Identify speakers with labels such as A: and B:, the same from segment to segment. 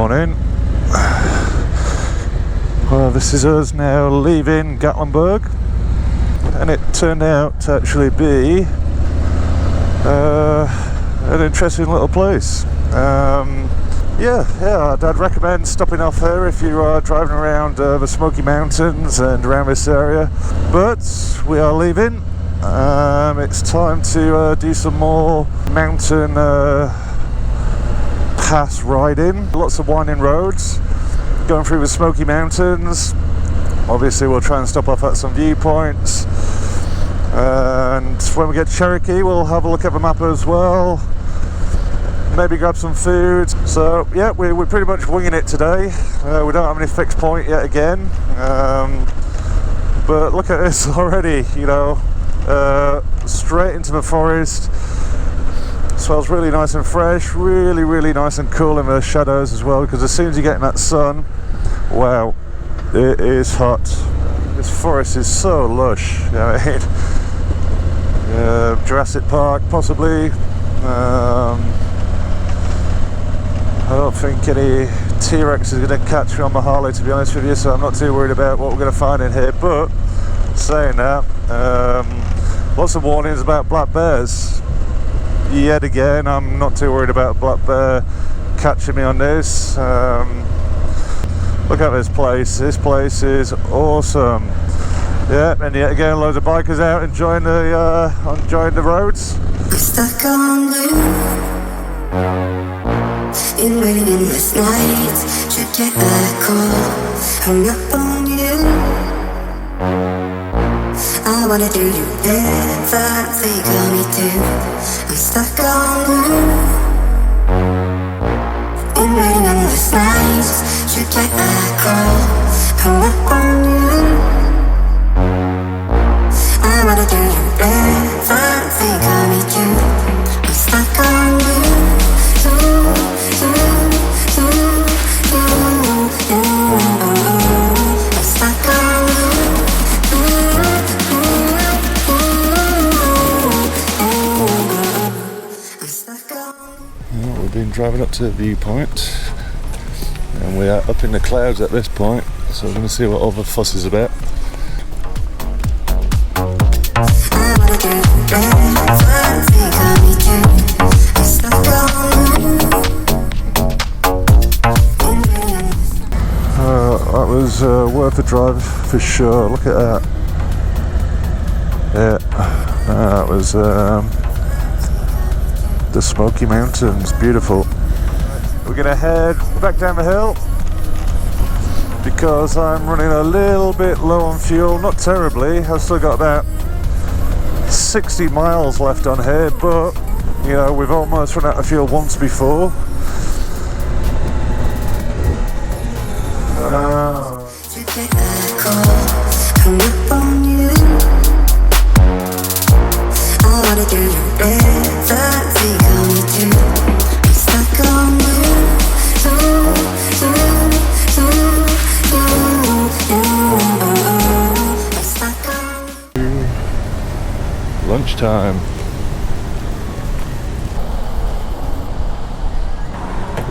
A: Morning. Well, this is us now leaving Gatlinburg, and it turned out to actually be an interesting little place. I'd recommend stopping off here if you are driving around the Smoky Mountains and around this area. But we are leaving. It's time to do some more mountain pass riding. Lots of winding roads going through the Smoky Mountains. Obviously we'll try and stop off at some viewpoints, and when we get to Cherokee we'll have a look at the map as well, maybe grab some food. So yeah, we're pretty much winging it today. We don't have any fixed point yet again, but look at this already, you know, straight into the forest. Smells really nice and fresh, really nice and cool in the shadows as well, because as soon as you get in that sun, wow, it is hot. This forest is so lush. You know what I mean? Jurassic Park possibly. I don't think any T-Rex is going to catch me on my Harley, to be honest with you, so I'm not too worried about what we're going to find in here. But saying that, lots of warnings about black bears. Yet again, I'm not too worried about black bear catching me on this. Look at this place. This place is awesome. Yeah, and yet again, loads of bikers out enjoying the roads.
B: Stuck on you. Been waiting this night to get that call. Hung up on you. I wanna do you everything on me too. I'm stuck on you. Been waiting this night to get that call. Hung up on you. I wanna do you everything on me too. I'm stuck on you. I'm stuck on you.
A: Well, we've been driving up to the viewpoint, and we are up in the clouds at this point, so we're going to see what all the fuss is about. That was worth the drive for sure. Look at that. Yeah, that was the Smoky Mountains. Beautiful. We're gonna head back down the hill because I'm running a little bit low on fuel. Not terribly. I've still got about 60 miles left on here, but you know, we've almost run out of fuel once before. Lunchtime.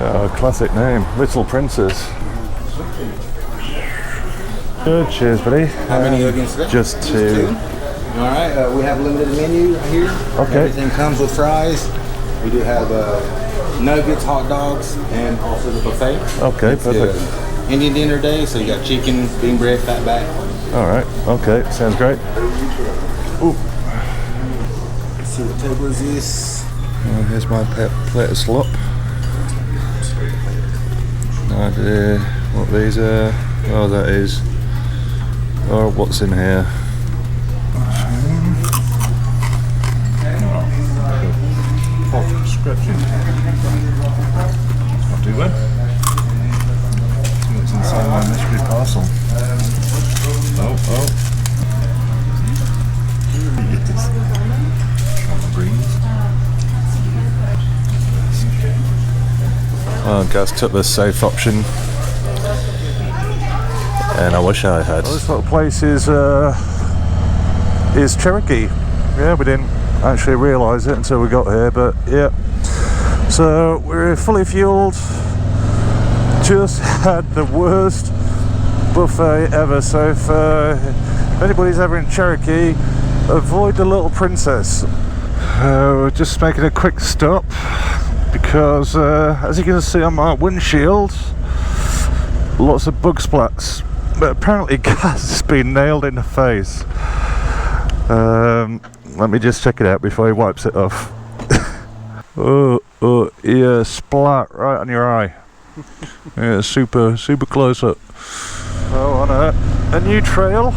A: Oh, classic name, Little Princess. Good, cheers, buddy.
C: How many are against that?
A: Just two.
C: All right, we have a limited menu right here.
A: Okay.
C: Everything comes with fries. We do have nuggets, hot dogs, and also the buffet.
A: Okay,
C: it's
A: perfect.
C: Indian dinner day, so you got chicken, bean bread, fat back.
A: All right, okay, sounds great. Ooh.
C: Let's see what table is this.
A: Here's my plate of slop. No idea what these are. Oh, that is. Or what's in here?
D: Oh, scratching. Not too bad. See what's inside my mystery parcel. Oh. Yes. Greens.
A: Oh, guys took the safe option, and I wish I had. Well, this little place is Cherokee. Yeah, we didn't actually realise it until we got here, but yeah. So we're fully fueled, just had the worst buffet ever. So if anybody's ever in Cherokee, avoid the Little Princess. We're just making a quick stop because as you can see on my windshield, lots of bug splats, but apparently gas has been nailed in the face. Let me just check it out before he wipes it off. Oh, yeah, splat right on your eye. Yeah, super close up. Oh, on a new trail.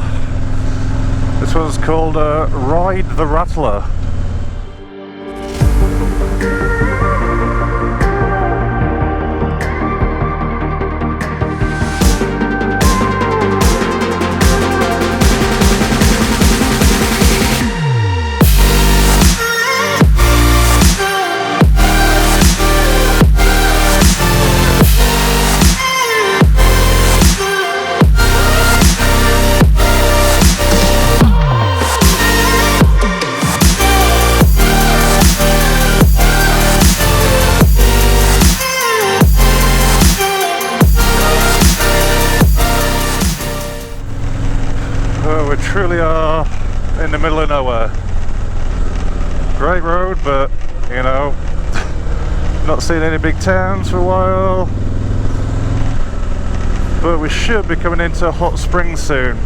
A: This one's called Ride the Rattler. Truly are in the middle of nowhere. Great road, but you know, not seen any big towns for a while. But we should be coming into Hot Springs soon,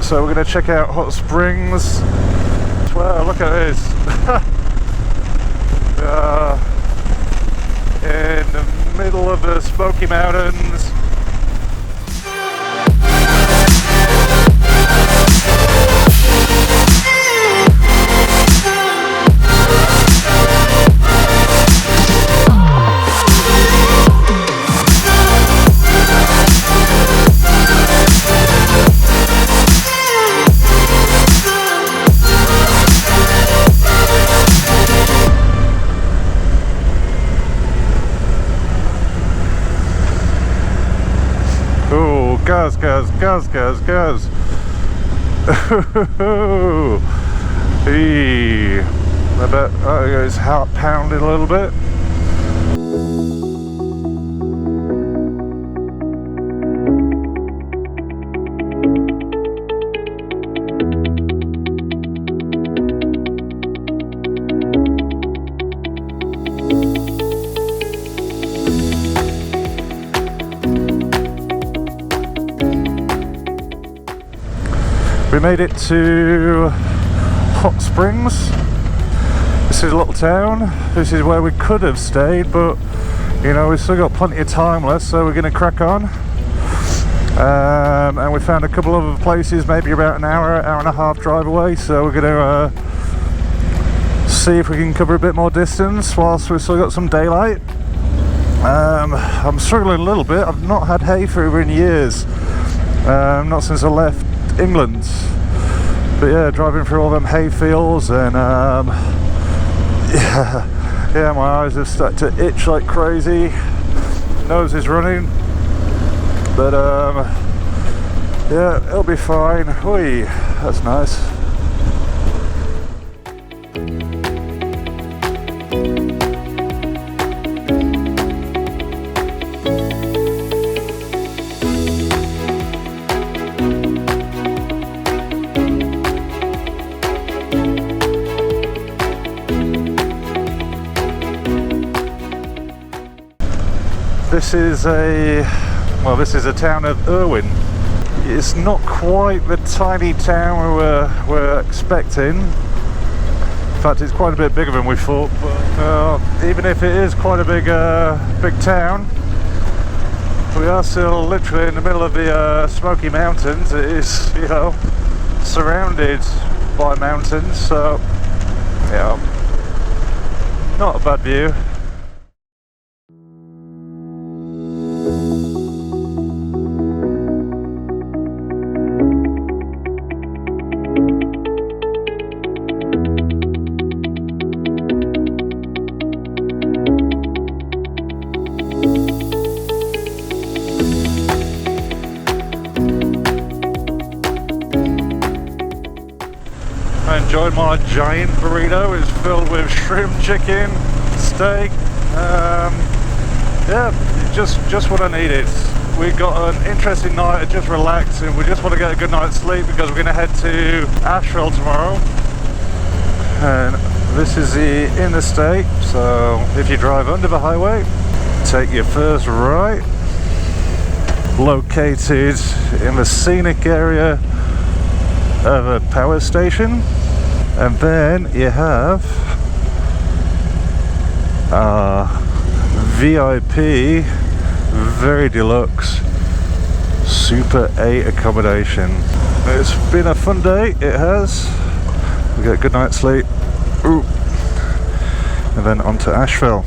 A: so we're going to check out Hot Springs. Wow, look at this. In the middle of the Smoky Mountains. Gas. Hey, I bet his heart pounded a little bit. We made it to Hot Springs. This is a little town. This is where we could have stayed, but you know, we've still got plenty of time left, so we're going to crack on. And we found a couple of other places, maybe about an hour and a half drive away, so we're going to see if we can cover a bit more distance whilst we've still got some daylight. I'm struggling a little bit. I've not had hay fever in years, not since I left England. But yeah, driving through all them hay fields and yeah, my eyes have started to itch like crazy. Nose is running, but yeah, it'll be fine. Oi, that's nice. This is a town of Erwin. It's not quite the tiny town we were expecting. In fact, it's quite a bit bigger than we thought. But even if it is quite a big town, we are still literally in the middle of the Smoky Mountains. It is, you know, surrounded by mountains, so yeah, not a bad view. I enjoyed my giant burrito. It's filled with shrimp, chicken, steak, Yeah, just what I needed. We got an interesting night of just relaxing. We just want to get a good night's sleep because we're going to head to Asheville tomorrow. And this is the interstate, so if you drive under the highway, take your first right. Located in the scenic area of a power station. And then you have VIP, very deluxe, Super 8 accommodation. It's been a fun day, it has. We got a good night's sleep. Ooh. And then on to Asheville.